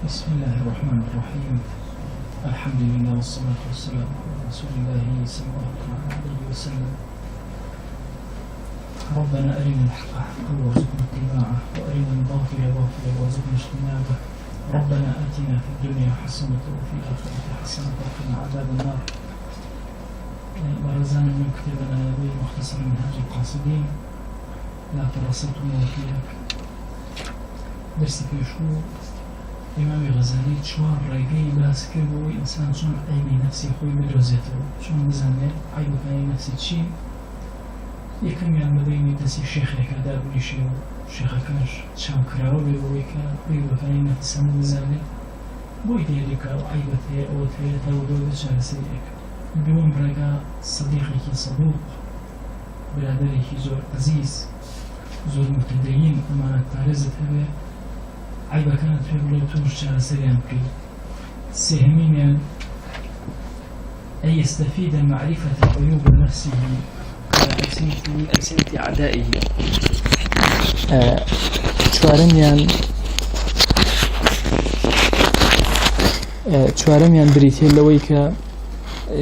بسم الله الرحمن الرحيم. الحمد لله والصلاة والسلام على رسول الله صلى الله عليه وسلم. ربنا أرنا الحق حقا وارزقنا اتباعه وأرنا الباطل باطلا وارزقنا اجتنابه. ربنا آتنا في الدنيا حسنة وفي الآخرة حسنة وقنا عذاب النار. برزان من كتابنا نبي مختصر منهاج القاصدين لا ترصدتم وفيها درس في شو إمام غزالي شوار رايقي باس كربو إنسان شون عيبي نفسي خوي مدرزيته شون بزنه عيبك أي نفسي تشي يكم يعني بيني دسي شيخي كذا بني شيء شيخ كانش شام كراو بيويكا عيبك أي نفسي مزنه بويت يديك عيبته أو تهيته ودو بشار سيئك بيوم برقا صديقي صدوق برادري زور عزيز زور متدين أمانة تارزت هبه عيبا كانت في بلوتوش على سريان كي سهمين أن يستفيد معرفة عيوب نفسه ألسنة أعدائه چوارەمیان بریتێ لەوەی کە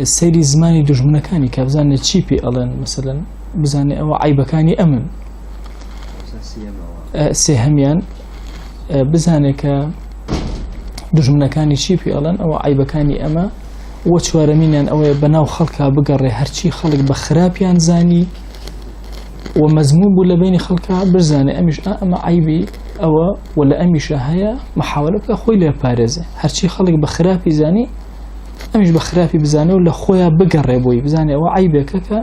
سەیری زمانی دوژمنەکانی کە بزانێت چی پێ ئەڵێن مەسەلەن بزانێت ئەوە عیبەکانی ئەمن سێهەمیان بزانێت کە دوژمنەکانی چی پێ ئەڵێن ئەوە عیبەکانی ئەمە وە چوارەمینیان ئەوەیە بەناو خەڵکا بگەڕێ هەرچی خەڵک بە خراپیان زانی و مەزموم بوو لە بینی خەڵکا بزانێ ئەمیش ئەمە عیبی ئەوە و لە ئەمیشە هەیە مەحاولە بکە خۆی لێ پارێزێ هەرچی خەڵک بە خراپی زانی ئەمیش بە خراپی بزانێ و لە خۆیان بگەڕێ بۆی بزانێ ئەوە عیبێکە کە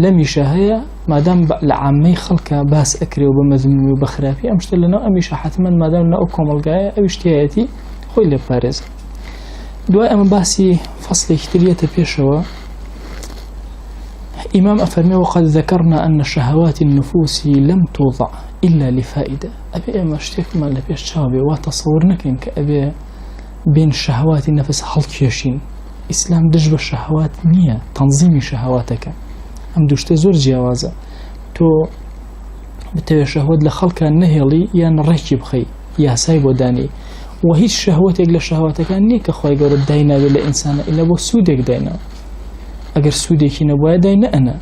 لەمیشە هەیە مادام لە عامەی خەڵکە باس ئەکرێ و بە مەزمومی و بە خراپی ئەم شتە لەناو ئەمیشە حتمەن مادام لە ئەو کۆمەڵگایە ئەویش تایەتی خۆی لێ پارێزێ. دوای ئەمە باسی فەصلێکی تریەتە پێشەوە. إمام أفرمي وقد ذكرنا أن شهوات النفوس لم توضع إلا لفائدة. أبي أما اشتك ما لبيش شابي وتصورنا كأبي بين شهوات النفس حلق يشين إسلام دجب الشهوات نية تنظيم شهواتك أم دوشت زور جوازة تو بتوي شهوات لخلق النهلي يا نرجي بخي يا سايب وداني وهيش شهواتك لشهواتك نيك أخوي قول الدينا للإنسان إلا بو سودك دينا أجر سودك نبوي دينا أنا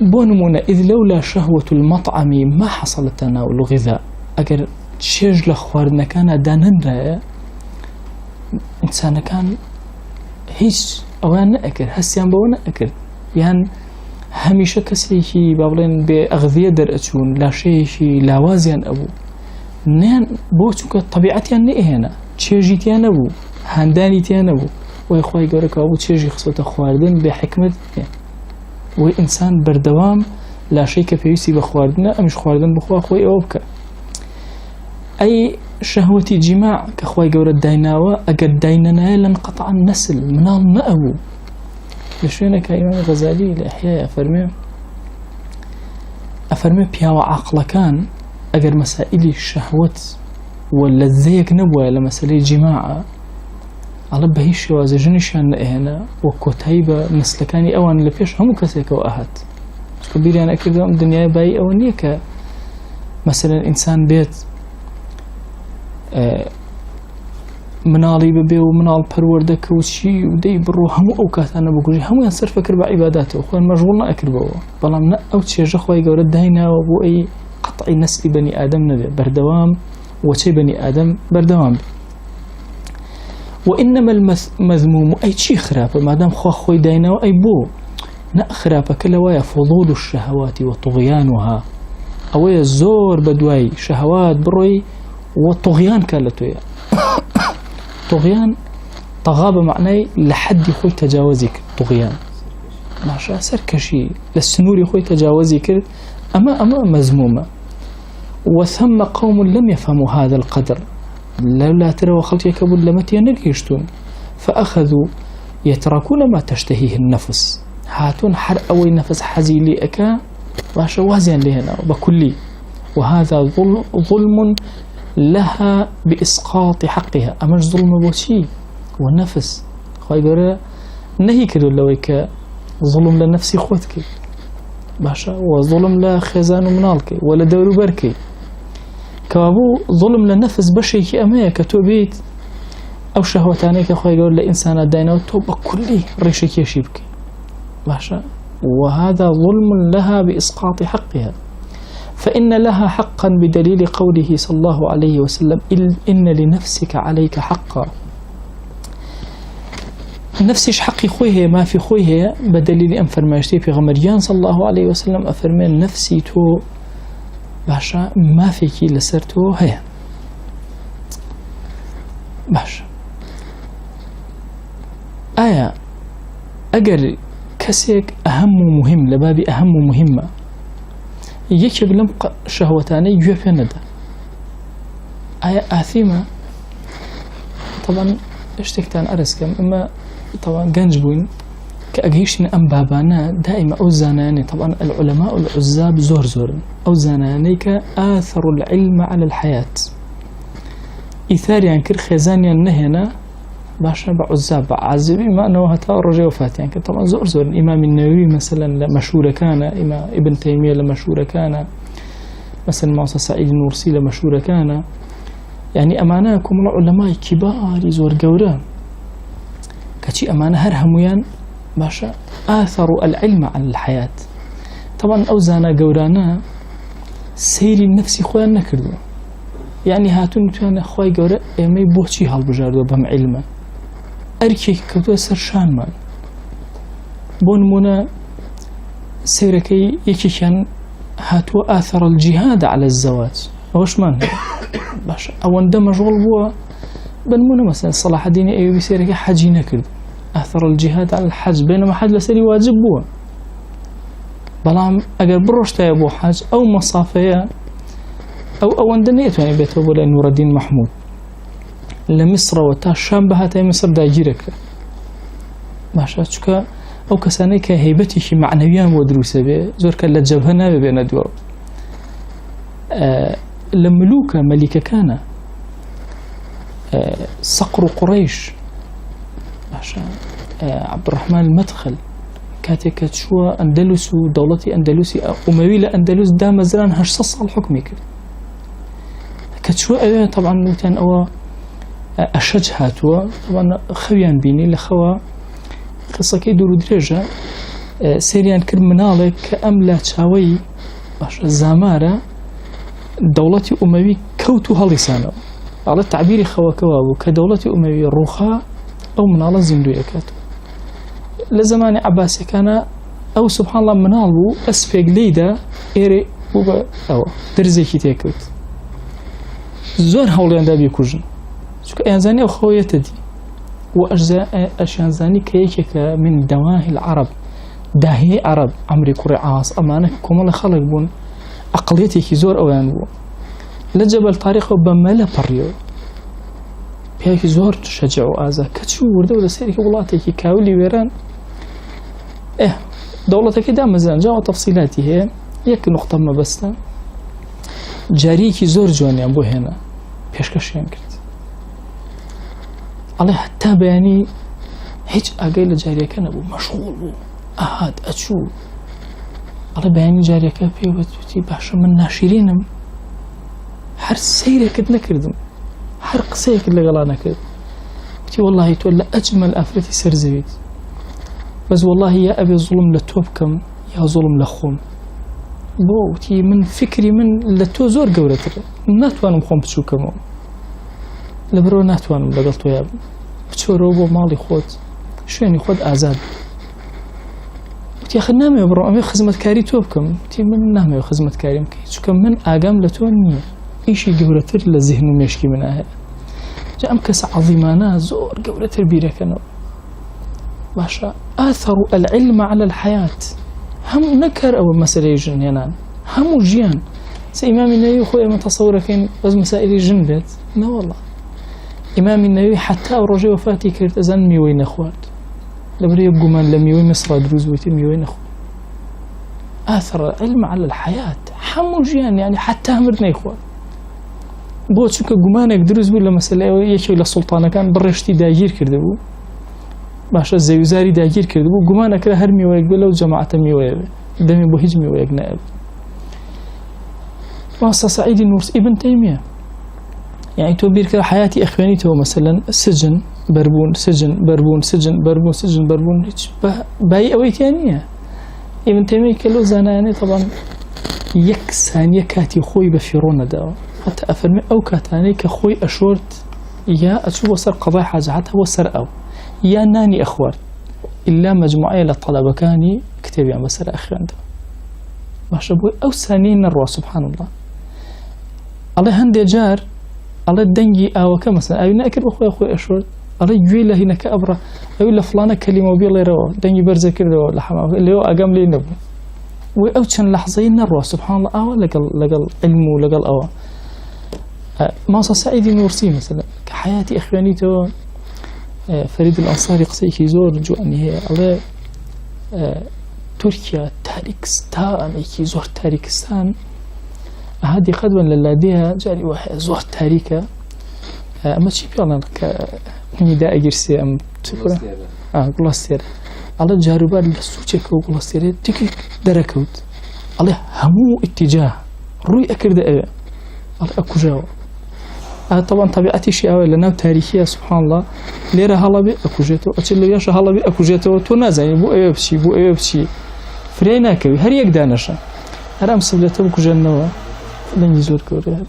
بونمونا إذ لولا شهوة المطعم ما حصل تناول غذاء أجر تشيج لخواردنا كان دانن رأي إنسان كان هیچ ئەوان نەئەکرد هەستیان بەوە نەئەکرد یان هەمیشە کەسێکی با بڵێن بێ ئەغذیە دەرئەچوون لاشەیەکی لاوازیان ئەبوو نیان بۆ چونکە تەبیعەتیان نەئێهێنا چێژی تیان نەبوو هاندانی تیان نەبوو وەی خوای گەورە بوو چێژی خسۆتە خواردن بێ حکمت نییە وەی ئینسان بەردەوام لاشەی کە پێویستی بە خواردنە ئەمیش خواردن بخوا خۆی ئەوە بکە. ئەی شهوتي جماع كخواي قورة دايناوة أقد داينانا لانقطع النسل منال نأبو لشوينك إمام غزالي لإحياء أفرمي بياوة عقل كان أقر مسائل الشهوت واللذيك نبوة لمسائل جماعة على بهيش وازجنشان هنا وكتيبة مسلكاني أوان لبيش هم كسيك وأهات كبير يعني أكيد الدنيا باي أوانيك مثلا إنسان بيت مناڵی ببێ و مناڵ پەروەردەکە و چی و دەی بڕۆ هەموو ئەو کاتانە بگوژی هەمویان سەرف ئەکرد بە عیباداتەوە خۆیان مەشغوڵ نەئەکردەوە بەڵام نە ئەو چێژە خوای گەورە دایناوە بۆ ئەی قەتعی نەسلی بەنی ئادەم نەبێ بەردەوام وەچەی بەنی ئادەم بەردەوام بێ. وإنما المذموم أي شيء خراپە مادام خۆی دایناوە ئەی بۆ نە خراپەکە لەوایە فضول الشهوات وطغيانها ئەوەیە زۆر بەدوای شەهوات بڕۆی والطغيان كالتويا طغيان طغى بمعنى لحد خوي تجاوزك طغيان ماشا سركشي للسنور خوي تجاوزك أما مزمومة. وثم قوم لم يفهموا هذا القدر لولا ترى وخلت يكبون لمتي نقيشتون فأخذوا يتركون ما تشتهيه النفس هاتون حر أوي نفس حزيلي أكا ماشا وازيان لهنا بكلي وهذا ظلم لها بإسقاط حقها أمش ظلم بوشي والنفس خواهي قرأ نهي كدو لويك ظلم لنفسي خوتك باشا وظلم لا خزان منالك ولا دور بركي كوابو ظلم للنفس بشيكي أمايا كتوبيت أو شهوتاني كخوي يقول لإنسان الدينة وتوب كله ريشيكي شبكي باشا، وهذا ظلم لها بإسقاط حقها، فإن لها حقا بدليل قوله صلى الله عليه وسلم إن لنفسك عليك حقا. نفسيش حقي خويه ما في خويه بدليل أن فرماشتي في غمريان صلى الله عليه وسلم أفرمان نفسي تو باشا ما فيكي لسرتو هيا باشا. آية أجر كسيك أهم ومهم لبابي أهم ومهمة يكي بلم شهوتاني يوفي ندى آية آثيمة طبعا اشتكتان أرسكم إما طبعا جنجبوين كأجيشن أم بابانا دائما أو زاناني. طبعا العلماء العزاب زور أو زاناني كآثر العلم على الحياة إثاريا كر خزانيا نهنا باشا بعزاب عازبي ما أنه هتا رجع وفات يعني طبعا زور الإمام النووي مثلا مشهور كان، إمام ابن تيمية مشهور كان، مثلا موسى سعيد النورسي مشهور كان، يعني أماناكم العلماء كبار زور قوران كشي أمانة هرهميان باشا آثروا العلم على الحياة. طبعا أوزانا قورانا سيري النفسي خويا نكردو يعني هاتون توان خوي قورا إمي بوشي هالبجاردو بهم علما أركي كتو سرشان مال بون منا سيركي يكي كان هاتو آثر الجهاد على الزواج وش مان باشا أوان دا مشغول بوا بن منا مثلا صلاح الدين أيوبي سيركي حجي نكرد أثر الجهاد على الحج بينما حج لسري واجب بوا بلام أجر بروشتا يا أبو حج أو مصافية أو أندنيت يعني بيته ولا نور الدين محمود لمصر وتا الشام بهاتا مصر داجيرك ماشا تشكا أو كساني كهيبتي معنويان ودروسة به زور كلا جبهنا بين دور لملوك ملكة كان صقر قريش ماشا عبد الرحمن المدخل كاتك شو أندلس ودولتي أندلسي أموي لأندلس دام زران هشصص الحكم كده كتشو طبعا نوتان أو أشج هاتوا طبعا خويان بيني لخوا قصة كي دورو درجة سيريان كرمنالك كأملا تشاوي باش الزامارة دولتي أموي كوتو هاليسانو على التعبير خوا كوابو كدولتي أموي الرخاء أو منال زندو يكاتو لزمان عباسي كان أو سبحان الله منالو أسفق ليدا إيري بوبا أو درزي كي تيكوت زور هوليان دابي كوجن شوك أيانزاني أو خوية دي وأشيانزاني كيكك من دواهي العرب داهي عرب عمري كوري عاص أمانك كمال خلق بون أقليتي كي زور أويان بون لجبل طريقه بمالا بريو بياكي زور تشجعوا آزا كتشو ورده ولا سيري كي كاولي ويران دولتك دا مزان جاو تفصيلاتي هي يك نقطة ما بستا جاريكي زور جواني أبو هنا بيشكشيان كرت الله حتى بياني هيج أقايل جاريا كان أبو مشغول بو أهاد أتشو الله بياني جاريا كان بيوتي باشا من ناشرينم هر سيري كد نكردم هر قصية كد لغلانا كد بتي والله تولى أجمل أفرتي سرزويت بس والله يا أبي ظلم لتوبكم يا ظلم لخوم بو تي من فكري من لتو زور قورتر ناتوانم خوم بتشو كمو لبرو ناتوانم لقلتو يا بتشو روبو مالي خود شو يعني خود آزاد تي أخي نامي برو أمي خزمة كاري توبكم تي من نامي خزمة كاري مكي شو كم من آقام لتو نية إيشي قورتر لذهنو ميشكي من آهل جاء أمكس عظيمانا زور قورتر بيركنو باشا آثروا العلم على الحياة هم نكر أو مسألة جن ينان هم جيان إمام النووي خويا متصورة كين بس مسائل جن بيت لا والله إمام النووي حتى رجع وفاتي كرت أزن ميوين أخوات لبري يبقوا من لم يوين مصر دروز ويتم ميوين أخوات آثر العلم على الحياة هم جيان يعني حتى همرنا إخوات بوت شو كجمانك دروز ولا مسألة يشوي للسلطانة كان برشتي داير كردبو باشا زيوزاري داگیر کرده بو گمان اکره هر میوه گله و جماعت میوه دمی بو هیچ میوه نائب واسه سعيد النورسي ابن تيمية يعني تو بيركر حياتي إخواني تو مثلا سجن بربون سجن بربون سجن بربون سجن بربون هيك باي أوي تانية ابن تيمية كله زناني طبعا يكسانية كاتي خوي بفيرون داو حتى أفرمي أو كاتاني كخوي أشورت يا أشوف وصر قضاء حاجاتها وصر أو يا ناني أخوار إلا مجموعة للطلبة كاني كتابي عم بسر أخوان داو باش أبوي أو سانين الروح سبحان الله الله هندي جار الله الدنجي أو كمثلا أو نأكل أخوي أشورت الله يجي له هنا كأبرة أو إلا فلانة كلمة وبيلا يروى دنجي برزة كده لحمة اللي هو أقام لي نبو وأوتشن لحظين الروح سبحان الله أو لقل علم ولقل أو ماصا سعيد نورسي مثلا كحياتي إخواني تو فريد الأنصاري قصيكي زور جو أني هي الله تركيا تاريكستان يكي زور تاريكستان هذه قدوة للاديها جاري واحد زور تاريكا أما شي بيانا نداء جرسي أم تقول غلاستير الله جاربار لسوچك وغلاستير تكي دركوت الله همو اتجاه روي أكرد الله أكو جاو طبعا طبيعتي شيء أول لأنه تاريخية سبحان الله ليرة هلا بي أكو جيتو أتشلو ياشا هلا بي أكو جيتو تو نازعني بو أيو بشي فرينا كوي هر يك دانشا هر أم سبلته بكو جنوا لن يزور كوري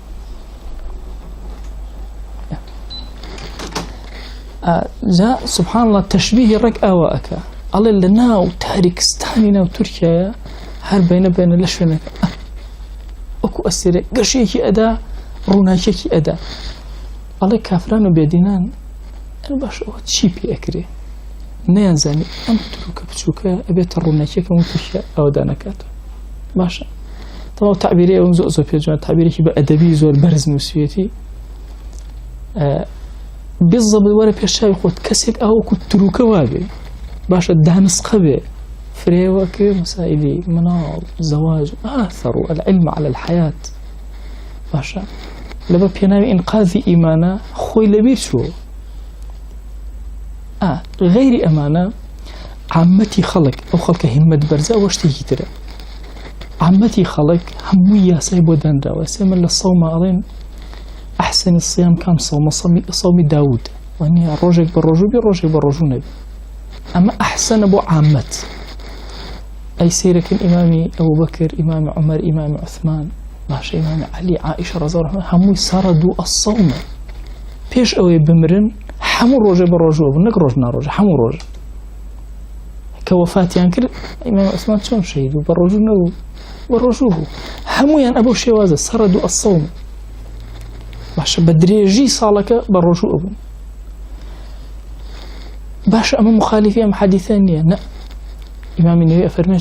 جاء سبحان الله تشبيه الرك أواك الله لنا تاريكستاننا وتركيا هر بين لشونك أكو أسيري قشيكي أدا روناكيكي أدا الله كافران وبيدينان أنا باش أوه تشيبي أكري نيانزاني أم تروك بشوكا أبيت الروناكيكا وتركيا أو دانكاتو باشا طبعا تعبيري أو زوزو بيجوان تعبيري كيبا أدبي زور برز موسيقى بالضبط ورا بيشاي خود كسك أو كتروك وابي باشا دانس قبي فريوك مسائلي مناض زواج آثروا العلم على الحياة باشا لبا بينامي إنقاذ إيمانا خوي لبير شو غير أمانة عمتي خلق أو خلق همة برزا واشتهي ترى عمتي خلق هموية سيبو داندا وسيما للصوم أظن أحسن الصيام كان صوم داود وأني الرجل بالرجل نبي أما أحسن أبو عامت أي سيرك الإمام أبو بكر إمام عمر إمام عثمان ماشي إمام علي عائشة رضي الله عنها همو سردوا الصوم بيش أوي بمرن حمو الرجل بالرجل ونك رجنا رجل حمو رجل كوفات ينكر إمام عثمان شون شهيد وبالرجل نبو والرجل همو ين أبو شوازة سردوا الصوم باشا بدريجي صالك بالرجوع أبن باشا أما مخالفية مع حديثانية لا إمام النبي أفرمي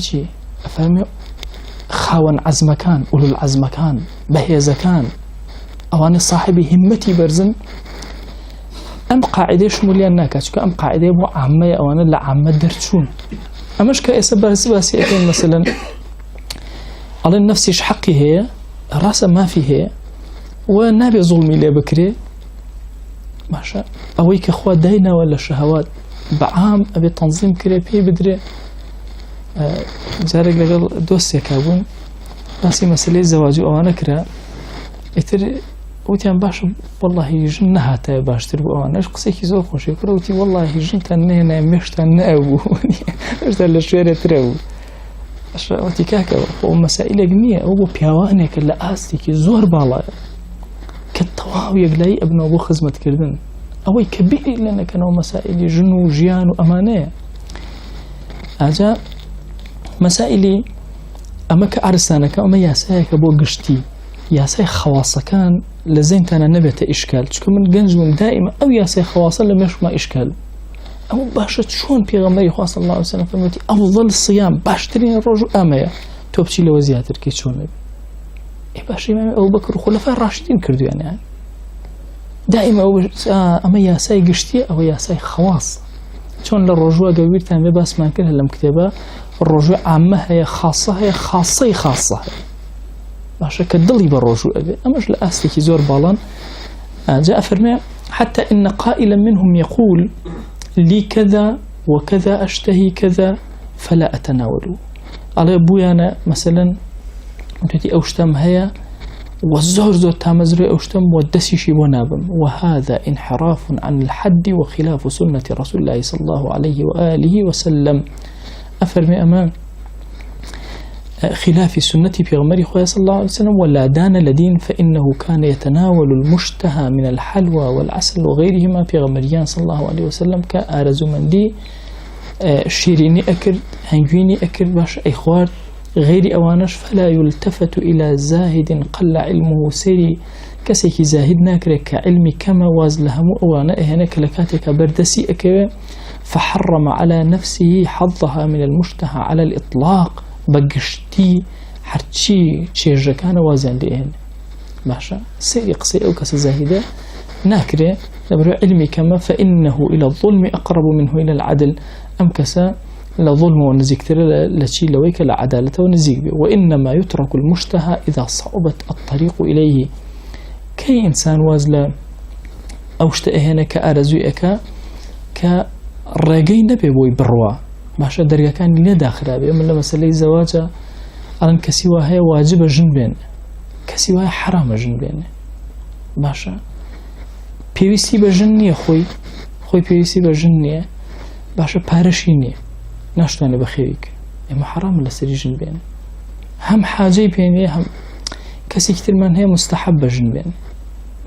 أفرمي خاون عزمكان أولو العزمكان بهيزكان أواني صاحبي همتي برزن أم قاعدة شموليا ناكاتشك أم قاعدة بو عامة أوانا لعامة درتشون أماش كأسبار سباسي مثلا على النفسي حقي هي راسا ما في هي ونبي ظلمي لي بكري ماشا أويك أخوة دينا ولا شهوات بعام أبي تنظيم كري بي بدري جارك لقل دوسيا كابون ناسي مسألة زواجي أوانا كرا اتر وتيان باش والله جنها تا باش تربو أوانا إيش قصيكي زور خوشي كرا وتي والله جنتا نينا مشتا نأبو مشتا لشويرة تربو وتي كاكا ومسائل جميع أبو بيوانك اللي آستيكي زور بالا كالطواو يقلي ابن أبو خزمة كردن أوي كبير لأن كانوا مسائل جنو جيان وأمانية أجا مسائلي أما كأرسانك أما ياسايك أبو قشتي ياساي خواصة كان لزين تانا نبت إشكال شكو من قنجون دائما أو ياساي خواصة لم يشما إشكال أو باشت شون بيغمبري خواه صلى الله عليه وسلم فمتي أفضل الصيام باشترين الرجل أمايا توبشي لو زيادر كي شون نبي إيه باش إمام أبو بكر وخلفاء الراشدين كردوا يعني دائما أما ياساي قشتي أو ياساي خواص شون للرجوع قبير تاني بس ما كلها لم كتبه الرجوع عامة هي خاصة باشا كدلي بالرجوع أبي أماش لأسلكي زور بالان جاء فرمي حتى إن قائلا منهم يقول لي كذا وكذا أشتهي كذا فلا أتناوله على أبويا أنا مثلا وتأتي أوشتم هيا والزور زور تامزري أوشتم ودسيشي ونابم، وهذا انحراف عن الحد وخلاف سنة رسول الله صلى الله عليه وآله وسلم. أفرمي أمام خلاف سنة في غمر خويا صلى الله عليه وسلم، ولا دان لدين فإنه كان يتناول المشتهى من الحلوى والعسل وغيرهما في غمريان صلى الله عليه وسلم كأرز مندي شيريني أكل هنجويني أكل باش أي خوار غير أوانش، فلا يلتفت إلى زاهد قل علمه سيري كسيك زاهد ناكره كعلمي كما واز لهمو أوانا هناك لكاتك بردسي أكوه، فحرم على نفسه حظها من المشتهى على الإطلاق بقشتي حرشي تشيرجا كان وازن لإهن باشا سيري قصي أو كس زاهدة ناكره لبرو علمي كما فإنه إلى الظلم أقرب منه إلى العدل، أم كسا لظلم ونزيك لشي لويك لعدالة ونزيك به، وإنما يترك المشتهى إذا صعبت الطريق إليه. كي إنسان وازلا أوشتأهنا كأرزوئك كالراقي نبي بوي بروا باشا دريا كان ليه داخل أبي من لما سلي زواجه أرن كسيوا هي واجب جنبين كسيوا هي حرام جنبين باشا بيويسي بجنية خوي بيويسي بجنية باشا بارشيني ناشتواني بخيريك اما حرام لسري جنبين هم حاجي بيني هم كسي كتير من هي مستحبة جنبين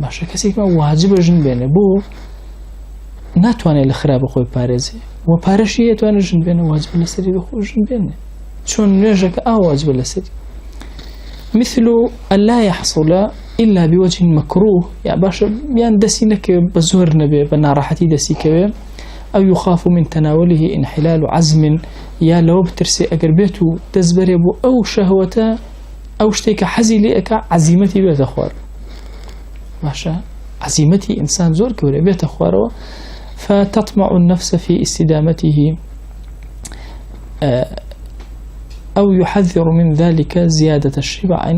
باشا كسي ما واجب جنبين بو ناتواني لخراب خوي بارزي وبارشية تواني جنبين واجب لسري بخوي جنبين شون نرجك واجب لسري، مثل أن لا يحصل إلا بوجه مكروه يعني باشا يعني دسينك بزور نبي بنارحتي دسيك أو يخاف من تناوله انحلال عزم يا لو بترسي أقربيته تزبري بو أو شهوته أو شتيك حزي لئك عزيمتي بيت أخوار باشا عزيمتي إنسان زور كوري بيت أخواره، فتطمع النفس في استدامته أو يحذر من ذلك زيادة الشبع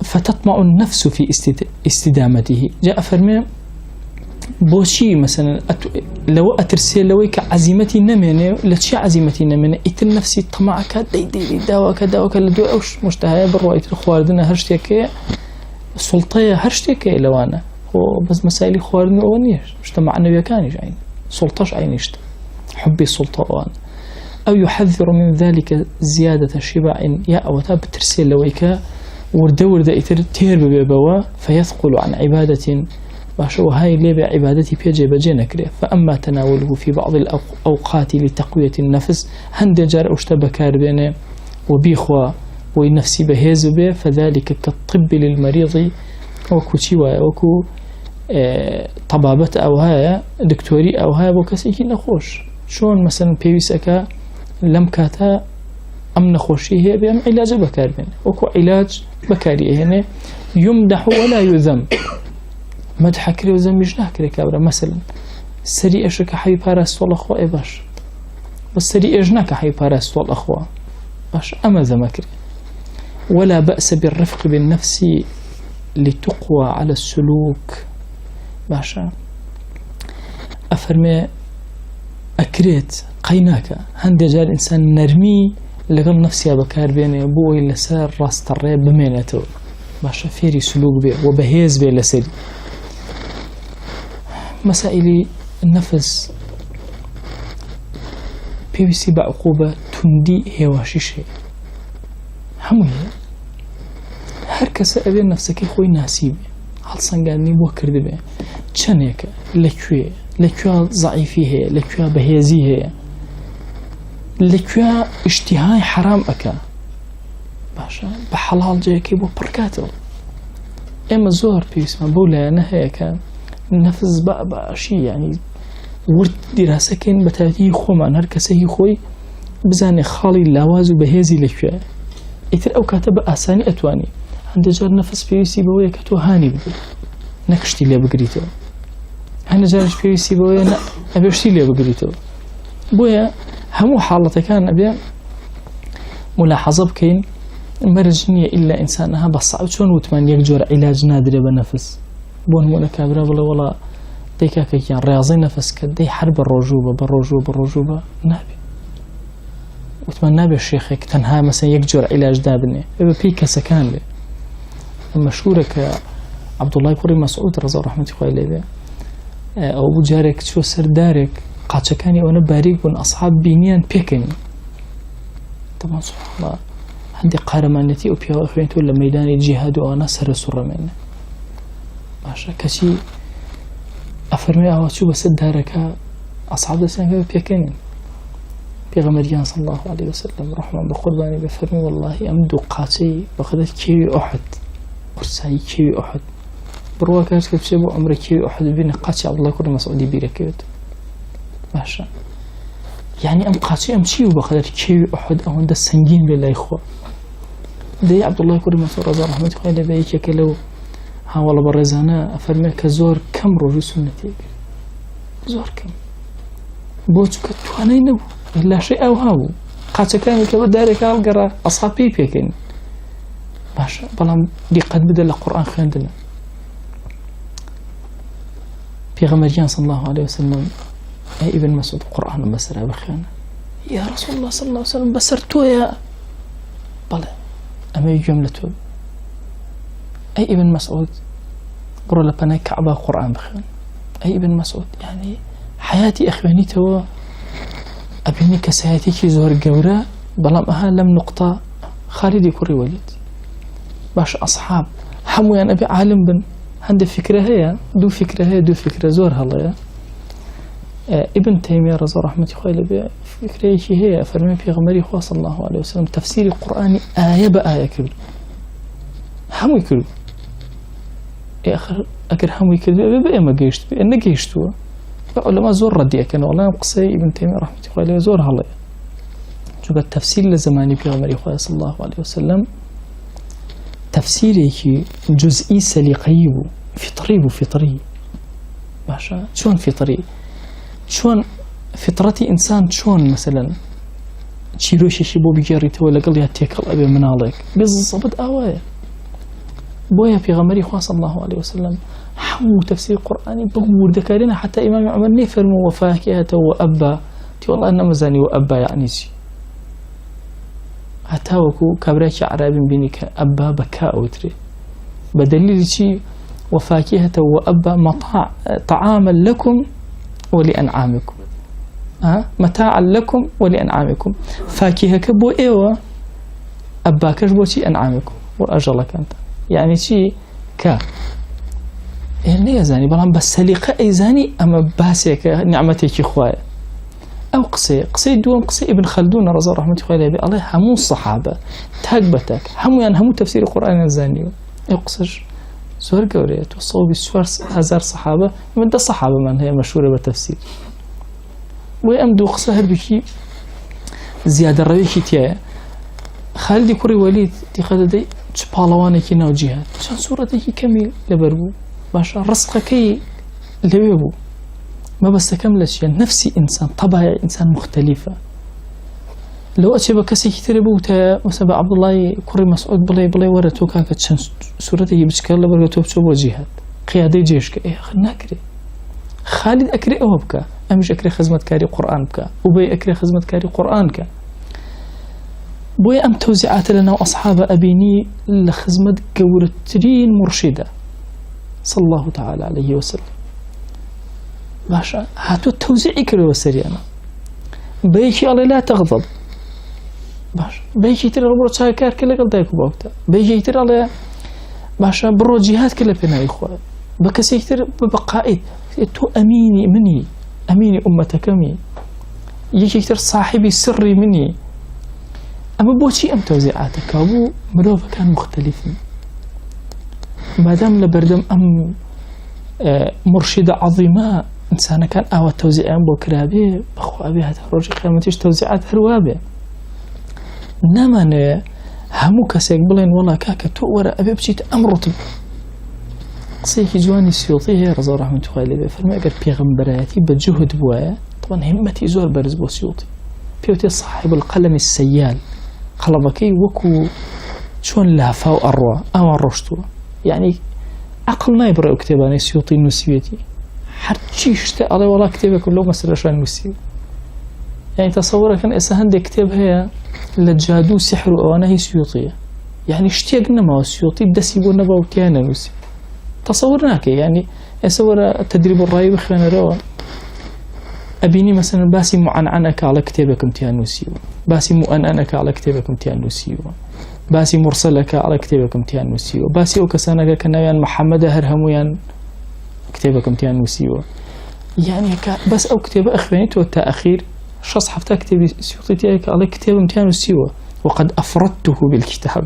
فتطمع النفس في استدامته. جاء فرمي بوشي مثلا لو أترسي لويك عزيمتي نمينة لتشي عزيمتي نمينة إتر نفسي طمعك دي داوك لدو أوش مشتهاية بروا إتر خواردنا هرشتك سلطية هرشتك لوانا بس مسائل خواردنا أونيش مجتمعنا بيكانيش عين سلطاش عينيشت حبي السلطة أوان، أو يحذر من ذلك زيادة شبع يا أوتا بترسي لويك ورد إتر تير ببوا فيثقل عن عبادة باشو هاي اللي بعبادتي بيجي بجينا كريه. فأما تناوله في بعض الأوقات لتقوية النفس هند جار أشتبكار بينه وبيخوا ونفسي بهيز به فذلك كالطب للمريض وكو تشيوا وكو طبابة أو هاي دكتوري أو هاي وكسيكي نخوش شون مثلا بيويسكا لم كاتا أم نخوشي هي بيام علاج بكار بينه وكو علاج بكاري هنا يمدح ولا يذم مدح كري وزميش ناكري كابرا مثلا سري اشك حي باراستول اخو اي باش بس سري اجناك حي باراستول اخو باش اما ذمكري. ولا بأس بالرفق بالنفس لتقوى على السلوك باشا افرمي اكريت قيناك هندي جار انسان نرمي لقل نفسي بكار بيني بوي لسار راس الريب بمينته باشا فيري سلوك بيه وبهيز بيه لسري. مسائل النفس بيوسي بعقوبة تندي هي واشيشي همو هركس أبي نفسك خوي ناسيبي هل صنقاني بوكر دبي چنيك لكوا ضعيفي هي لكوا بهيزي هي لكوا اشتهاي حرام أكا باشا بحلال جاكي بو بركاتو اما زور بيسما بولا نهيك نفس بقى شيء يعني ورد دراسة كان بتاعتي خوما هر كسي خوي بزاني خالي لاوازو بهزي لك إتر أو كاتب أساني أتواني عند جار نفس بيوسي بويا كتو هاني بدي نكشتي لي بقريتو هنا جار بيوسي بويا أبيشتي لي بقريتو بويا همو حالته كان أبي ملاحظة بكين مرجنية إلا إنسانها بصعب شون وتمن يجور علاج نادر بنفس بون مونا كابرا ولا ديكا كيان رياضي نفس كدي حرب بالرجوبة نابي وتمنى بالشيخك تنها مثلا يكجر علاج دابني بي كسكان لي مشهورك عبد الله بن مسعود رضي الله عنه قال لي او بجارك شو سردارك قاچەکانی ئەوە باریک بوون ئەسحاب بینیان پێکەنی طبعا سبحان الله هەندێک قارەمانەتی ئەو پیاوە خوێنێتەوە لە مەیدانی جیهاد و ئەوانە سەرە سوڕەمێنە باشە کەچی ئەفەرمێ ئەوە چوو بە سەردارەکە ئەسحاب دەستیان پێ پێکەنین پێغەمبەریان صلی الله عليه وسلم ڕەحمان بە قوربانی بێ فەرمووی وەڵڵاهی ئەم دوو قاچەی بەقەدەر کێوی ئوحد قورسایی کێوی ئوحد بڕوا کات کە بچێ بۆ ئەمرە کێوی ئوحد ببینە قاچی عەبدوڵڵای کوڕی مەسعودی بیرەکەوێت باشا يعني أم قاچی ئەم چی و بەقەدەر کێوی ئوحد ئەوەندە سەنگین بێ لای خۆ دەی عەبدوڵڵای کوڕی مەسعود ڕەضی الله عنه خوای لێبێ یەکێکە لەو هاوڵە بەڕێزانە ئەفەرمێ کە زۆر کەم ڕۆژ و سونەتی زۆر کەم بۆ چونکە توانای نەبوو لاشەی ئەو هاوو قاچەکانی کە بە دارێکە هەڵگەڕا ئەسحاب پێی پێکەین باشە بەڵام دیقەت بدە لە قورئان خوێندنە پێغەمبەریان صلی الله عليه وسلم أي ابن مسعود قرآن بسر بخيانة يا رسول الله صلى الله عليه وسلم بسرتو يا بلى أما جملته أي ابن مسعود برو لبناي كعبة قرآن بخيانة أي ابن مسعود يعني حياتي أخواني توا أبيني كسياتي كي زور جورا بلام أها لم نقطة خالد كوري وليد باش أصحاب حمو يعني أبي عالم بن عندي فكرة هي دو فكرة زور هلا ابن تيمية رضي الله عنه خويل بفكرة هي فرمي في غمري خوا صلى الله عليه وسلم تفسير القرآن آية بآية كبير هم يكذب يا أخر أكر هم يكذب بقى ما جيشت بأن جيشتوا علماء زور ردي كانوا والله قصي ابن تيمية رحمة الله عليه زور هلا شو التفسير لزماني في غمري خوا صلى الله عليه وسلم تفسيري جزئي سليقيب فطري باشا شلون فطري شلون فطرتي إنسان شلون مثلا تشيلوشي شي بو بيجاريته ولا قال يا تيكل أبي منالك بالضبط أوايا بويا في غمري خوا صلى الله عليه وسلم حمو تفسير قرآني بقول ذكرنا حتى إمام عمر نفرموا وفاكهة وأبا تي والله أنا مزاني وأبا يعني شي حتى وكو كبريك عربي بينك أبا بكاء وتري بدليل شي وفاكهة وأبا طعاما لكم ولأنعامكم متاعا لكم ولأنعامكم فاكهة كبو إيوة أبا كشبو شي أنعامكم وأجلك أنت يعني شي كا يعني يزاني بلان بس سليقة أيزاني أما باسيك نعمتك خوايا أو قصي دوم قصي ابن خلدون رضي الله عنه خويا الله همو الصحابة تهجبتك همو تفسير القرآن الزاني أو قصش زور قوريت وصوبي سوار هزار صحابة من ده صحابة من هي مشهورة بالتفسير ويأمدو قصة هربكي زيادة رويكي تيايا خالد كوري وليد دي خالد دي جبالواني كي ناو جهاد شان سورة دي كمي لبربو باشا رزقه كي لبيبو ما بس كملش يعني نفسي إنسان طبعي إنسان مختلفة لو أتشبه كسي كتير بوتا مثلا عبد الله كوري مسعود بلاي ورتو كاكا تشان سورته بشكل لبرقتو بشوبو جهاد قيادي جيشك إيه ناكري خالد أكري أوبكا أمش أكري خزمة كاري قرآن بكا وبي أكري خزمة كاري قرآن كا بوي أم توزيعات لنا وأصحاب أبيني لخزمة قولترين مرشدة صلى الله تعالى عليه وسلم باشا هاتو التوزيعي كري وسريانا بيكي الله لا تغضب باش بيجي ترى برو شاكر كله قل دايكو بوقته بيجي ترى على باشا برو جهات كله بينا إخوة بكسي ترى بقائد تو أميني أمتك أمين يجي ترى صاحبي سري مني أما بوشي أم توزيعاتك أبو مروفة كان مختلفين ما دام لبردم أم مرشدة عظيمة إنسان كان أو توزيع أم بكرابي أخو أبي هذا الرجل قيمتيش توزيعات هروابه نما همو كسيك بلين والله كاكا تو ورا أبي بشيت أمرتب قصيك جواني السيوطي هي رضا رحمة الله عليه فرمي أقر بيغمبراتي بجهد بوايا طبعا همتي زور برز بو سيوطي بيوتي صاحب القلم السيال قلبكي وكو شون لافا وأروى أو الرشتو يعني عقلنا يبرأ كتاباني سيوطي النسيوتي حرشي اشتاء الله والله كتابه كله مسألة شان نسيو يعني تصورك أن هندي كتاب هي لجادو سحر وأنا هي سيوطية يعني اشتيقنا ما السيوطي بدس يقول نبا وتيانا نوسي تصورناك يعني أصور التدريب الرأي بخينا روا أبيني مثلا باسي معنعنك على كتابك امتحان نوسيو باسي مؤننك على كتابك امتحان نوسيو باسي مرسلك على كتابك امتحان نوسيو باسي وكسانك كنايان محمد هرهمويان كتابك امتحان نوسيو يعني بس أو كتاب أخوانيت والتأخير شخص حفتها كتاب سيوطيتيك على كتاب امتحان نوسيو وقد أفردته بالكتاب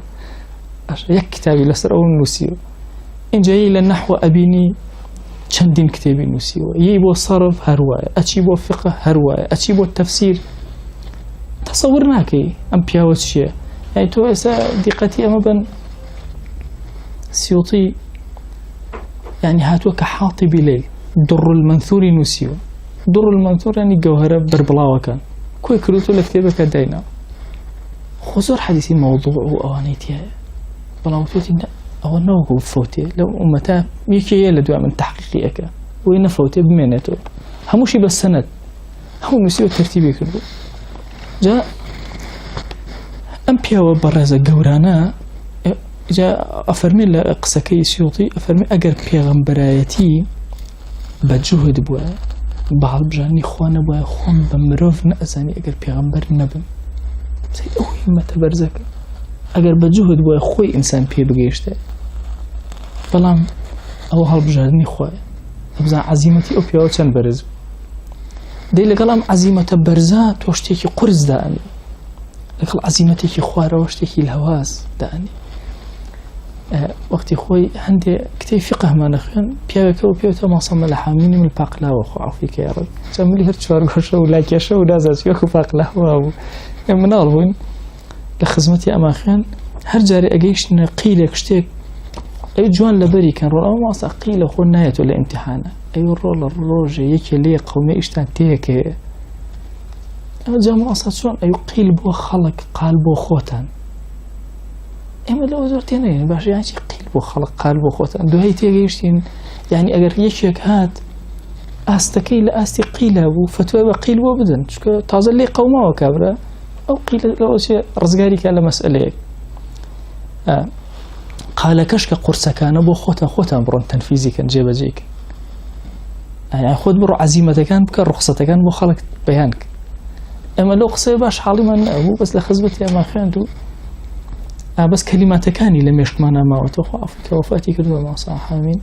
يك كتابي لسر أو نوسيو إن جاي للنحو أبيني چندین كتابي نوسيوه يبو صرف هرواية أتشيبو فقه هرواية أتشيبو التفسير تصورناكي أم بياوت شيء يعني تو إسا دقتي أما بن سيوطي يعني هاتوا كحاطب ليل در المنثور نوسيوه در المنثور يعني جوهرة بربلاوة كان كوي كروتو لكتابك داينا خزور حديثي موضوع وأوانيتها بلاوتوتي أو نوعه فوتي لو أمتا يكي يلدوا من تحقيقك وين فوتي بمينته هموشي بس سند هم نسيو ترتيبي كله جاء أمبيا وبرزة جورانا جاء أفرمي لقسكي سيوطي أفرمي أجر بيغمبرايتي بجهد بوا بعض بجاني خوان بوا خوان بمروف نأزاني أجر بيغمبر نبن سيد أوي ما تبرزك اگر بجهد بو خوی انسان پی بگیشته بلام او هالبجهدنی خواه ابزا عزیمتی او پیاو چند برز دی لگلام عزیمت برزا توشتی که قرز دانی لگل عزیمتی که خواه روشتی که الهواز دانی وقتی خوی هنده کتی فقه ما نخوان پیاوکه و پیاوتا ماصم لحامینی من الباقلاوه خو عفوی که یا رب جمعلی هر چوارگوشه و لاکیشه و دازازیو خو باقلاوه و منال بوین لخدمتي أماخن هر جاري أجيش نقيلك شتيك أي جوان لبري كان رول ما أقيل خو نهاية ولا امتحانه أي رول الروج يك لي قومي إشتان تيك جامع أصلا شلون أي قيل بو خلق قال بو خوتان أما لو زرتين يعني باش يعني قيل بو خلق قال بو خوتان دو هي تيجيشتين يعني أجر يك هات أستكي لأستي قيل أبو فتوى بقيل بو بدن شكو تازل لي قومه وكبره أو قيل لو شيء رزقاري كان مسألة قال كشك قرصة كان أبو خوتا برون تنفيذي كان جيب جيك يعني خود برو عزيمة كان بك رخصة كان بو خلق بيانك أما لو قصي باش حالي من أبو بس لخزبتي أما خاندو بس كلمات كاني لم يشكمانا ما وتوخوا أفكا وفاتي كدوا ما صاحا من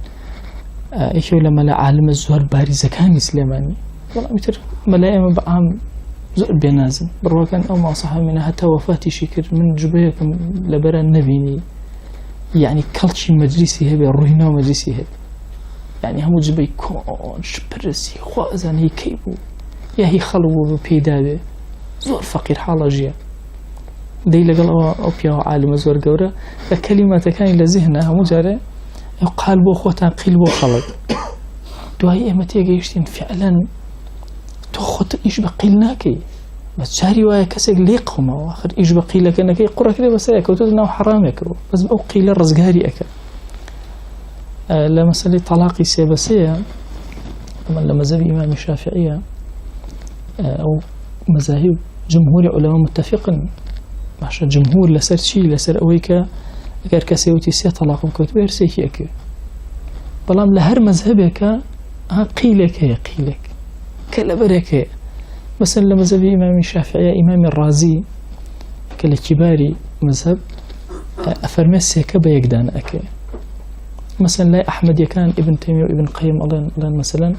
إيشو لما لا عالم الزهر بارزة كان سليماني والله متر ملايما بعام زور بينازم بروا كان أو ما صح منها حتى وفاتي شكر من جبهكم لبرا النبيني يعني كلشي مجلسي هبه روينا مجلسي هبه يعني هم جبي كون شبرسي خوازن هي كيبو يا هي خلو بيدابه زور فقير حاله جيا دي لقل أو بيا عالم زور جورا الكلمات كان لذهنها مجرد قال بو خوتان قيل بو خلق دواي امتى جيشتين فعلا تو خود إيش بقيلناكي بس شهري ويا كسر ليقهم آخر إيش بقيلك إنك يقرأ كده بس ياك وتدنا حرام يكرو بس بقى قيل الرزقاري أكل لما سألي طلاقي سيبسية لما مذهب إمام الشافعية أو مذاهب جمهور علماء متفقين عشان جمهور لسر شيء لسر أويك أجر كسيوتي سي طلاق بكوت بيرسيك أكل بلام لهر مذهبك قيلك هي قيلك كلا بركة مثلا لمذهب إمام الشافعي إمام الرازي كلا كباري مذهب أفرمي السيكة بيقدان أكي مثلا لا أحمد يكان ابن تيمية وابن قيم الله مثلا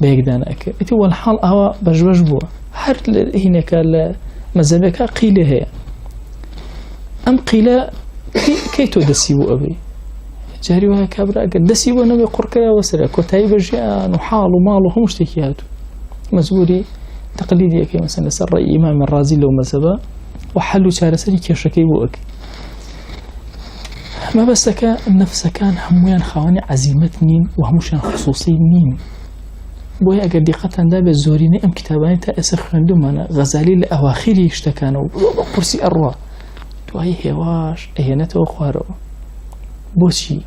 بيقدان أكي إتي والحال أهو بجوج بوا هر هنا كلا مذهبك قيلة هي أم قيلة كي تدسيبوا أبي جاري وها كابرا قد دسيبوا نبي قركلا وسرع كتايب جاء نحال ومال وهم اشتكياتو مزبوري تقليدي كي مثلا سر إمام الرازي لو مذهبه وحلو شارسني كيشكي بوك ما بس كان النفس كان هميان خواني عزيمتنين وهمشان خصوصي نين بويا أجر دقة داب الزوريني أم كتابان تأسخ عندهم أنا غزالي لأواخيري اشتكانوا قرسي أروى توهي هواش أهينته وخوارو بوشي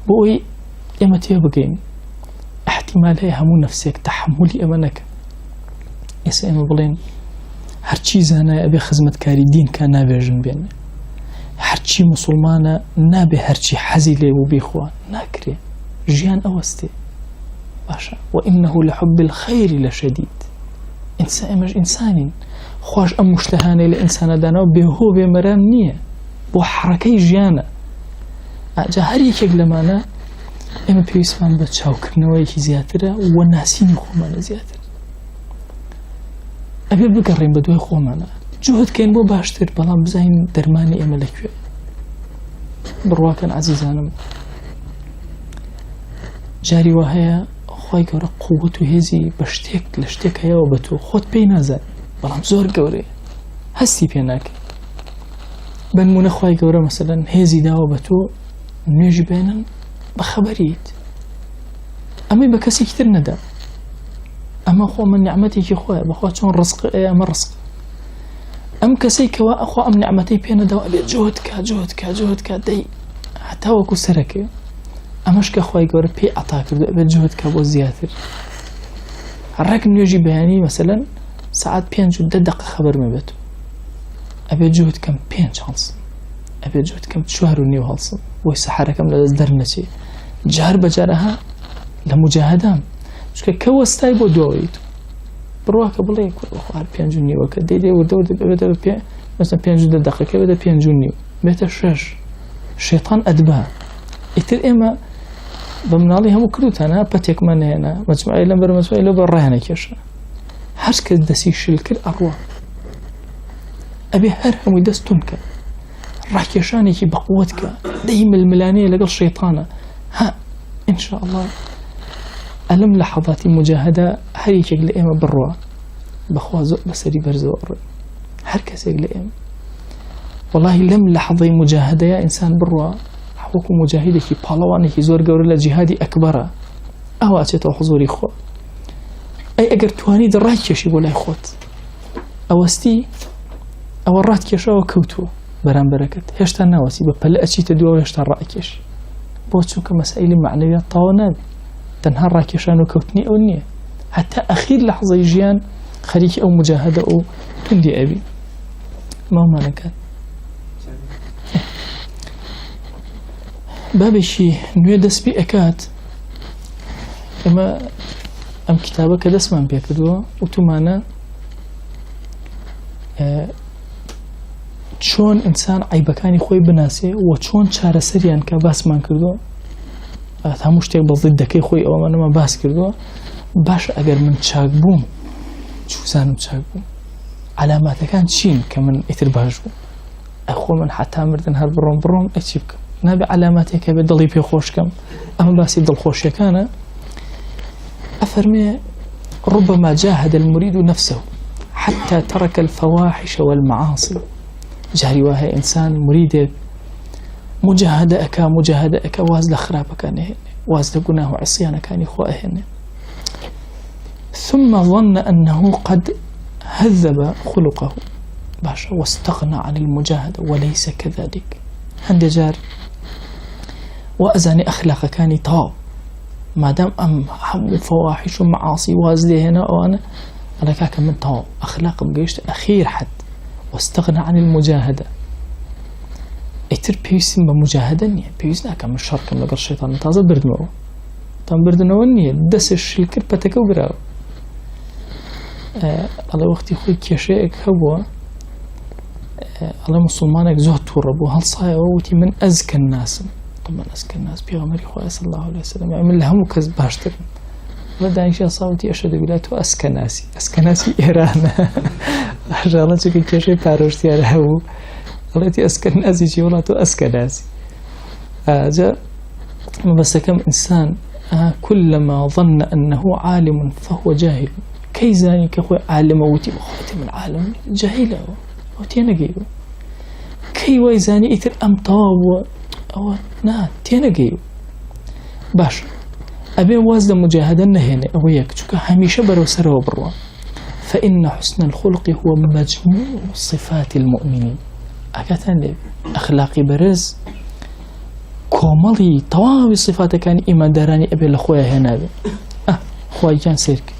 بوي إما تيبقين احتمال هي همو نفسك تحملي أمانك يسأل بلين هەرچی زانایە ئەبێ خزمەتکاری دین کە نابێژن بێنێ، هەرچی مسلمانە نابێ هەرچی حەزی لێ بوو بیخوا ناکرێ، ژیان ئەوەستێ باشە. وإنه لحب الخير لشديد. ئێمەش ئینسانین، خۆش ئەم مشتەهانەی لە ئینسانەدانەوە بێهۆ بێمەران نییە، بۆ حڕەکەی ژیانە. جا هەر یەکێک لەمانە ئێمە پێویستمان بە چاوکردنەوەیەکی زیاترە و ناسینی خۆمانە زیاتر. ئەبێ بگەڕین بە دوای خۆمانە، جوهدکەین بۆ باشتر، بەڵام بزانین دەرمانی ئێمە لەکوێ. بڕواکەن عەزیزانم، جاری وا هەیە خی گەورە قووەت و هێزی بە شتێک لە شتێک هەیەەوە بە تۆ خۆت پێی نازان، بەڵام زۆر گەورەیە، هەستی پێ ناکەی. بنمونە خی گەورە مەسەلەن هێزی داوە بە تۆ نوێژی بێنن بە خەبەریت، ئەمەی بە کەسێکی تر نەدا، ئەمە خۆ من نیعمەتێکی خۆیە، بەخوا چۆن ڕزق ئەمە ڕزق. ئەم کەسەی کەوا ئەخوا ئەم نیعمەتەی پێ نەداوە ئەبێت جوهدکە دەی هەتا وەکو سەرەکە. ئەمەش کە خی گەورە پێی عەتا کردو ئەبێت جوهدکە بۆ زیاتر. ڕێک نوێژی بەیانی مەسەلەن سەعات 5 و 10 دقە خەبەر مەبێت، ئەبێت جوهدکەم 5 هەڵسم، ئەبێت جوهدکەم 4:30 هەڵسم، بۆی سەحەرەکەم لەدەست دەرنەچێ. جار بەجارەها لە مجاهدام چکە کە وەستای بۆ دواییت بڕواکە بڵێ کوڕ 5:30 کە دەیدێ وردە بێتە مەسەن 5 و 10 دقەکە بێتە 5:30 بێتە 6. شێطان ئەدبا. ئیتر ئێمە بە مناڵی هەموو کردوتانە پەتێکمان نهێنا مەجموعەی لەم بەر مەجموعەی لەو بەر ڕێنە کێشە، هەر کەس دەستی شل کرد ئەڕوا، ئەبێ هەر هەمووی دەستون کە ڕاکێشانێکی بەقووت کە دەی ململانەیە لەگەڵ شەیطانە. ها ئینشاء الله ئەلم لە حەڵاتی مجاهدە هەر یەکێک لە ئێمە بڕوا بەخوا زۆر بەسەری بەرزەوە ڕێ، هەر کەسێک لە ئێمە وەڵاهی لەم لە حەڵەی مجاهدەیە ئینسان بڕوا وەکو مجاهدێکی پاڵەوانێکی زۆر گەورە لە جیهادی ئەکبەرە، ئەوە ئەچێتەوە حوزوری خۆ. ئەی ئەگەر توانیت ڕاکێشی بۆ لای خۆت، ئەوەستی ئەوە ڕاتکێشەوە کەوتووە بەرامبەرەکەت، هێشتا ناوەسی بە پەلە ئەچیتە دووە هێشتا ڕاکێش، بۆ چونکە مەسائلی معنەویات تەواو نابێت، تەنها ڕاکێشان و کەوتنی ئەو نییە، هەتا ئەخیر لە حەزەی ژیان خەریکی ئەو مجاهدە و توندی ئەبی. ماومانەکان بابێکی نوێ دەستپی ئەکات. ئەمە ئەم کتابە کە دەستمان پێکردووە وتمانە چۆن ئینسان عیبەکانی خۆی بناسێ و چۆن چارەسەریان کە باسمان کردووە، هەموو شتێک بە ضیدەکەی خۆی ئەوەمانەمە باس کردووە. باشە ئەگەر من چاک بووم چوزانم چاک بووم، علاماتەکان چین کە من ئیتر باش بووم، ئەخۆ من حتا مردن هەر بڕۆم ئەچی بکەم، نابێ علاماتێکە بێت دڵی پێ خۆشکەم. ئەمە باسی دڵخۆشیەکانە. أفرمي ربما جاهد المريد نفسه حتى ترك الفواحش والمعاصي. جاري وهي إنسان مريد مجاهدة أكا واز لخراب كان واز لقناه عصيان كان إخوائهن، ثم ظن أنه قد هذب خلقه باشا واستغنى عن المجاهدة، وليس كذلك. هند جار وأزاني أخلاق كان طاو، ما دام أم حمل فواحش ومعاصي وازلي هنا وأنا أنا كاك من طاو أخلاق بقيشت أخير حد واستغنى عن المجاهدة. اتر بيسم بمجاهدة نية بيسنا كم الشر كم لقر الشيطان تازل بردنو تام بردنو نية دسش الكر بتكو براو. الله وقتي خوي كيشيك هو الله مسلمانك زهد توربو هل صايا ووتي من أزكى الناس. طبعا أزكى الناس بيغمري خواه صلى الله عليه وسلم يعمل لهم كذب باشتر بدأ إن شاء صوتي أشهد بالله أزكى ناسي إيران أرجع الله تقول كيشي باروشتي على هو الله تي أزكى ناسي شي والله تو أزكى ناسي. جاء بس كم إنسان كلما ظن أنه عالم فهو جاهل. كي زاني كخوي عالم وتي بخوتي من عالم جاهله وتينا جيبه كي ويزاني إثر أم طاب أو نا تينا جيبه باش أبي وازد مجاهدة هنا أو يكتشك هميشة برو سرو بروا. فإن حسن الخلق هو مجموع صفات المؤمنين. أكثر أخلاقي برز كومالي طوابي صفات كان إيمان داراني أبي لخويا هنا خويا كان سيرك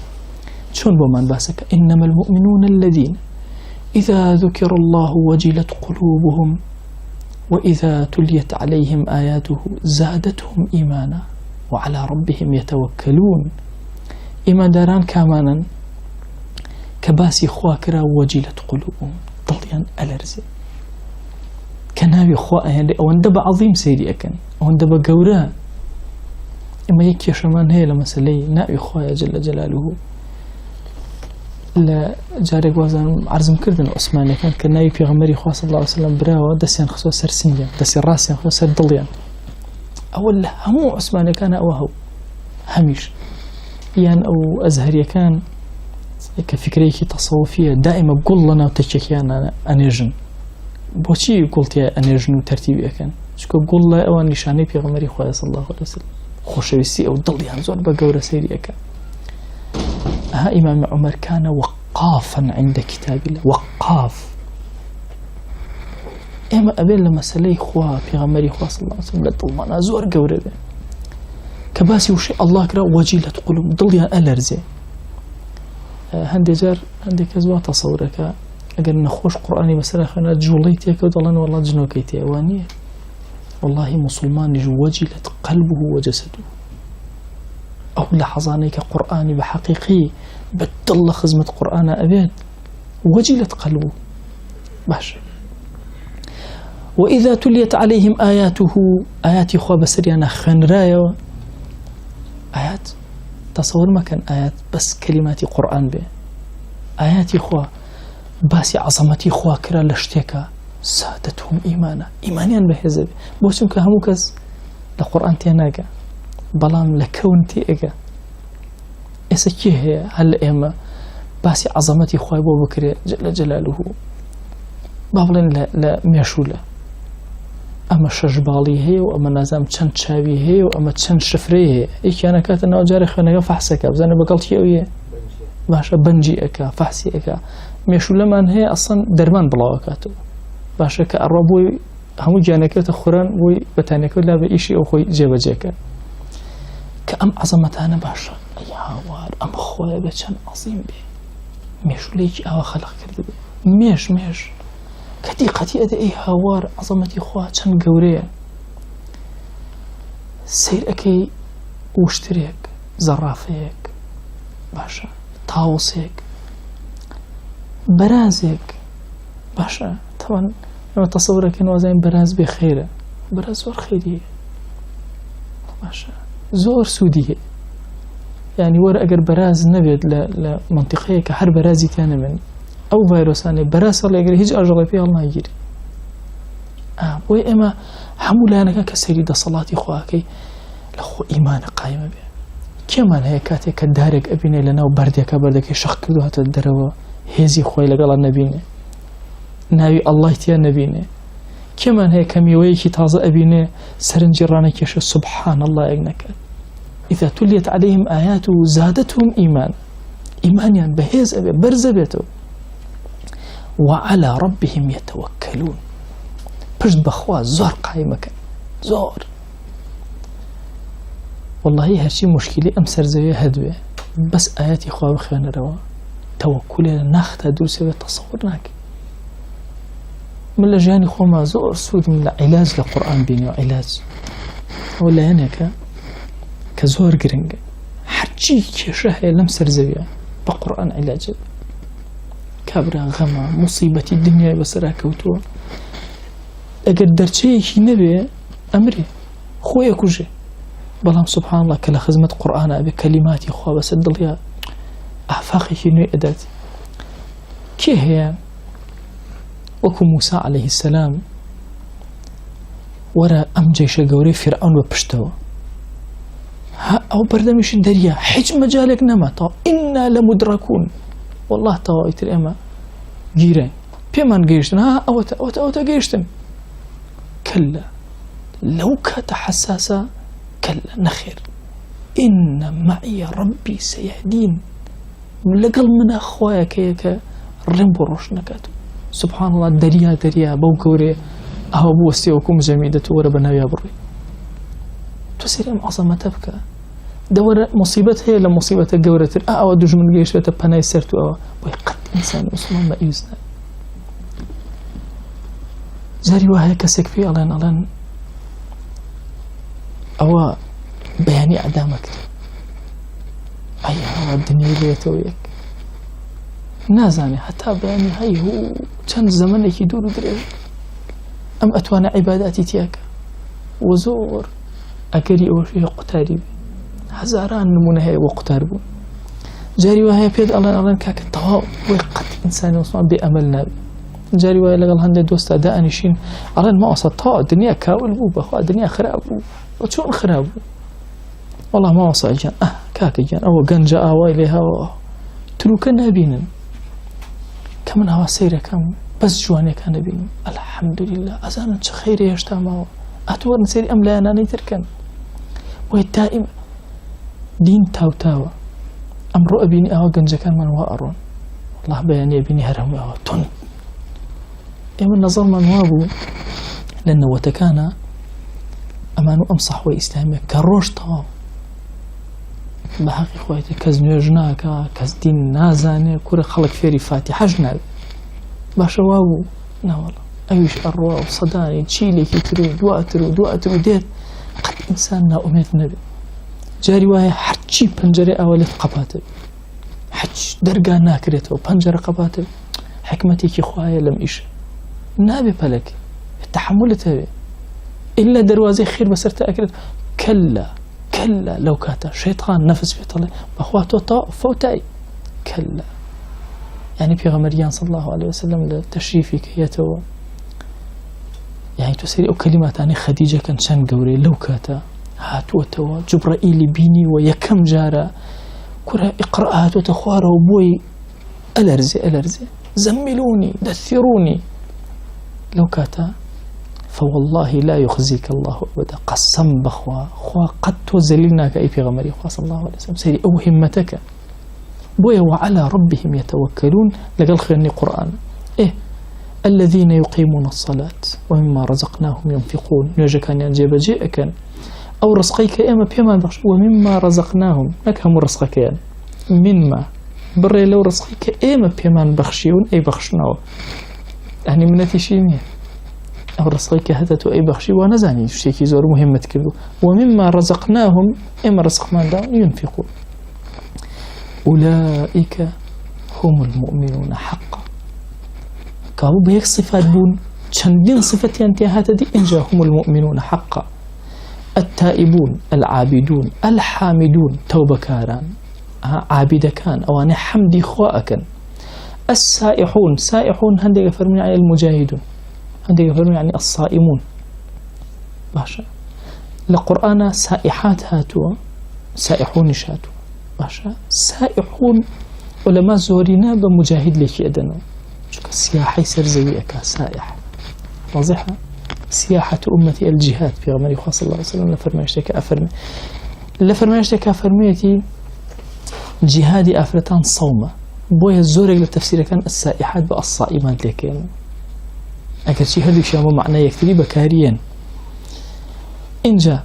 شون بومان باسك إنما المؤمنون الذين إذا ذكر الله وجلت قلوبهم وإذا تليت عليهم آياته زادتهم إيمانا وعلى ربهم يتوكلون. إيمان داران كامانا كباسي خواكرا وجلت قلوبهم ضليان ألرزي كنابي خواء أو اندب عظيم سيدي أكن أو اندب قورا إما يكي شمان هي لمسالي نابي خواء جل جلاله لا جارك وازن عرضم كردن عثماني كان كنابي في غمري خواه صلى الله عليه وسلم براوة دسيان خصوة سرسنجا دسي راسيان خصوة سر ضليان أول همو عثماني كان أوهو هميش يعني أو أزهري كان كفكريكي تصوفية دائما بقول لنا وتشكيانا أنيجن بوشي قلت يا أنيجن وترتيبي أكان شكو بقول له أوان نشاني في غمري خواه صلى الله عليه وسلم خوشويسي أو ضليان زور بقورة سيري أكان. ها إمام عمر كان وقافا عند كتاب الله وقاف إما أبين لما سلي خواه في غمري خواه صلى الله عليه وسلم لطلمانا زور قورة ده كباسي وشي الله كرا وجيلة قلوب ضليان ألرزي. هندي جار هندي كذا تصورك أجر نخوش قرآني مثلا خنا جوليتك ودلنا والله جنوكيتي أوانية والله مسلمان وجلت قلبه وجسده أو لحظانيك قرآني بحقيقي بدل خزمة قرآن أبيد وجلت قلبه باش. وإذا تليت عليهم آياته آيات إخوة بسريانا خنرايا آيات تصور ما كان آيات بس كلمات قرآن به آيات إخوة باسي عظمتي إخوة كرا لشتكا سادتهم إيمانا إيمانيا بهذا بوسم كهمو كز لقرآن تيناقا بلام لكون تيئقا إسا كي هي هل إما باسي عظمتي إخوة أبو بكر جل جلاله بابلين لا ميشولة أما شجبالي هي وأما نازم چند شاوي هي وأما چند شفري هي إيش أنا كات أنا أجاري خناقة فحسك بزانا بقلت يويه باشا بنجي أكا فحسي أكا ميشو لمان هي أصلا درمان بلاوكاتو باشا كأربوي همو جانكات خوران وي بتانيكو لا بإيشي أو خوي جيبا جيكا كأم عظمتانا باشا يا هاوار أم خويا بيشان عظيم بي ميشو ليكي أوا خلق كرد بي ميش كديقتي أدى إيه هاوار عظمتي خواه چان قوريا سير أكي وشتريك زرافيك باشا تاوسيك برازيك باشا طبعا لما تصورك إنه زين براز بخيره براز زور خيريه باشا زور سوديه يعني ورا أجر براز نبيد لمنطقة كحر برازي تاني من أو فيروساني براز الله يجري هيج أرجع فيها الله يجري وإما حمولنا كان كسيريد صلاتي خواكي لخو إيمان قائمة به كمان هي كاتي كدارك أبيني لنا وبردك بردك شخ كدو هات الدروا هزي خوي لقال النبينا نبي الله تيا نبينا كمان هي كميويكي تازة أبيني سرنجرانك يشو سبحان الله إجنك إذا تليت عليهم آياته زادتهم إيمانيا بهز أبي برزبته وعلى ربهم يتوكلون بجد بخوا زور قائمك زور والله هرشي مشكلة أم سرزوية هدوية بس آياتي خواه بخيان روا توكلنا ناخدها دروسة تصورناك من لجاني خواه ما زور سود من علاج لقرآن بيني وعلاج ولا هناك كزور قرنق حرجي كيشاه لم سرزوية بقرآن علاج كابرا غما مصيبة الدنيا بسرها كوتوا أقدر شيء نبي أمري خويا كوجي بلام سبحان الله كلا خزمة قرآن بكلمات إخوة بس الدليا أحفاقي شنو أدات كي هي وكو موسى عليه السلام ورا أم جيش قوري فرعون وبشتوا أو بردمش الدريا حج مجالك نما إنا لمدركون والله طوائت الإما جيران بيمان جيشتن أوتا جيشتن كلا لو كانت حساسة كلا نخير إن معي ربي سيهدين لقل من أخوايا كيكا رمبو روش نكاتو سبحان الله دريا بوكوري أهو بوستي وكم جميدة وربنا يا بري تسير أم عظمة تبكى دور مصيبة هي لمصيبة الجورة أو دوج من جيش بتبناي سرتو أو ويقد إنسان أصلا ما يوزن جاری وایە کەسێک پێی ئەڵێن ئەوە بەیانی ئەدامە کرد ئەوە دنیای لێتەوە یەک نازانێ هەتا بەیانی هەی و چەند زەمانێکی دوور و درێژ ئەم ئەتوانە عیباداتی تیاکە و زۆر ئەگەری ئەوەشەیە قوتاری بێ هەزاران نمونە هەیە بۆ قوتار بوون جاری وایە پێت ئەڵێن کاکە تەواو بۆی قەت ئینسانی وسڵمان بێ ئەمەل نابێ جاری وایە لەگەڵ هەندێک دۆستا دائەنیشین ئەڵێن ماوەسە تەواو دنیا کاول بوو بەخوا دنیا خراپ بوو بۆ چۆن خراپ بوو وەڵا ماوەسە گیان کاکە گیان ئەوە گەنجە ئاوای لێ هاوە تروکە نابینن کە من هەوا سەیرەکەم بەس جوانەکان نبینم ئەلحەمدولیلا ئەزانن چه خەیرە هێشتا ماوە ئەتوەرن سەیری ئەم لایەنانەی ترکەن وی دائیم دین تاوتاوە ئەمڕۆ ئەبینی ئەوە گەنجەکانمان وا ئەڕۆن والله بەیانی ئەبینی هەر هەمووی ئەوە تون ئێمە نەزەڵمان وا بوو لە نەوەتەکانە ئەمان و ئەم سەحوەی ئیسلامیە کە ڕۆژ تەواو بە حەقی خۆیەتی کەس نوێژ ناکە کەس دین نازانێ کورە خەڵک فێری فاتیحەش نابێت باشە وا بوو ناوەڵە ئەویش ئەڕوا و سەدانی چیلێکی تر و دواتر و دێت قەت ئینسان ناومێت نەبێت جاری وایە هەرچی پەنجەرەی ئەوە لێت قەپاتە هەچ دەرگا ناکرێتەوە پەنجەرە قەپاتە حکمەتێکی خوایە لەم ئیشە نابێ پەلەکە تەحملت هەبێ ئللا دەروازەی خیر بەسەرتە ئەکرێت کەلا لەو کاتە شەیطان نەفس پێتەڵێ بەخوا تۆ تەواو فەوتایی کەلا يعني پێغەمبەریان صلی الله عليه وسلم لە تەشریفی کە هێتەوە يعني تۆ سەیری ئەو کەلیماتانی خەدیجەکەن چەند گەورەی لەو کاتە هاتووەتەوە جوبرائیلی بینی و یەکەم جارە کورە ئیقرا هاتووەتە خوارەوە بۆی ئەلەرزێ زەملونی دەثیرونی لەو کاتە فوالله لا يخزيك الله أبدا قسم بخوا خوا قد تو زليلناك أي پیغمبري خوا صلى الله عليه وسلم سيري أو همتك بويا وعلى ربهم يتوكلون لقال خيرني قرآن الذين يقيمون الصلاة ومما رزقناهم ينفقون نيجا كان ينجيب جيئك أو رزقيك إما بيما بخش ومما رزقناهم نكهم رزقك يعني مما بري لو رزقيك إما بيما بخشيون أي بخشناو يعني منتي شيمية أو رزقيك هدتو أي بخشي ونزاني شيكي زور مهمة كردو ومما رزقناهم إما رزقنا داون ينفقون أولئك هم المؤمنون حقا كابو بيك صفات بون چندين صفات ينتهات دي إنجا هم المؤمنون حقا التائبون العابدون الحامدون توبكاران عابدكان أواني حمدي خواءكن السائحون سائحون هندي فرمي عن المجاهدون هندي يفرمون يعني الصائمون باشا لقرآن سائحات هاتوا سائحون شاتوا باشا سائحون علماء زورينا بمجاهد لكي أدنوا سياحي سرزويك سائح واضحة سياحة أمتي الجهاد في غمري خاص الله عليه وسلم لفرميشتك أفرميتي جهادي أفرتان صومة بويا الزورق للتفسير كان السائحات بالصائمات لكينا أكثر شيء هذا الشيء معناه يكتري بكاريا إنجا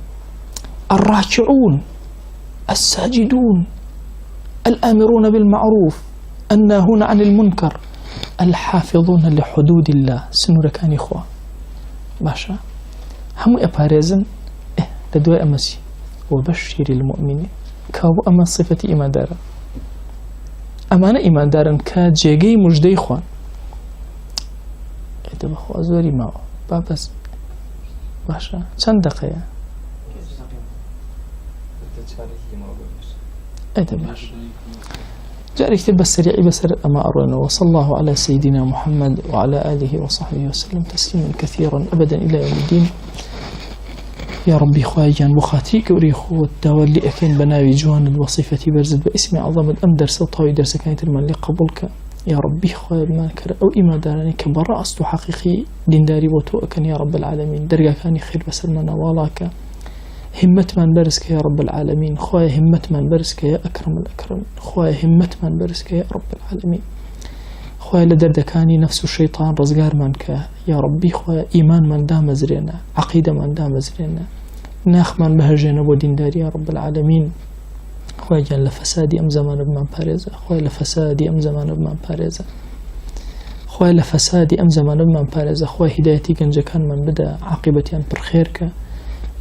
الراكعون الساجدون الآمرون بالمعروف الناهون عن المنكر الحافظون لحدود الله سنور كان إخوة باشا هم أبارزن لدواء أمسي وبشر المؤمنين كابو أما صفة إيمان دارا أمانة إيمان دارا كجيجي مجدي إخوان إذا بخوا زوري ما بابس باشا چند دقيقة إذا باش جاري كتب السريع بسر أما أرونا وصلى الله على سيدنا محمد وعلى آله وصحبه وسلم تسليما كثيرا أبدا إلى يوم الدين يا ربي خواجان بخاتيك وريخو التولي أكين بناوي جوان الوصيفة برزد باسم عظم الأم درس وطاوي درس كانت المال قبولك يا ربي خوايا المالكر أو إما دارني كبراء أصل حقيقي دين داري وتوأكن يا رب العالمين درجة كاني خير بسلمنا والاك همة من برسك يا رب العالمين خوايا همة من برسك يا أكرم الأكرم خوايا همة من برسك يا رب العالمين خوايا لدردكاني نفس الشيطان رزقار منك يا ربي خوايا إيمان من دام زرينا عقيدة من دام زرينا ناخ من بهجينا ودين داري يا رب العالمين خواهی لفسادی ام زمان بمان پارێزە خواهی لفسادی ام زمان بمان پارێزە خوای لە فەسادی ئەم زەمانە بمان پارێزە، خوای هیدایەتی گەنجەکانمان بدە، عاقبەتیان پڕخێرکە.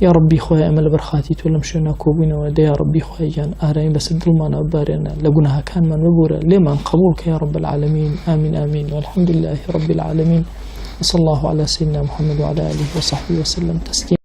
یا ربی خوای ئەمە لە بەرخاتی تۆ لەم شوێنە کۆبوونەوە دە، یا ربی خوای گیان ئارامی بەسەر دڵمانە ببارێنە، لە گوناهەکانمان ببورە، لێمان قبول کە یا رب العالمین. آمین آمین والحمد لله رب العالمین. وصلى الله على سيدنا محمد وعلى آله وصحبه وسلم تسليما.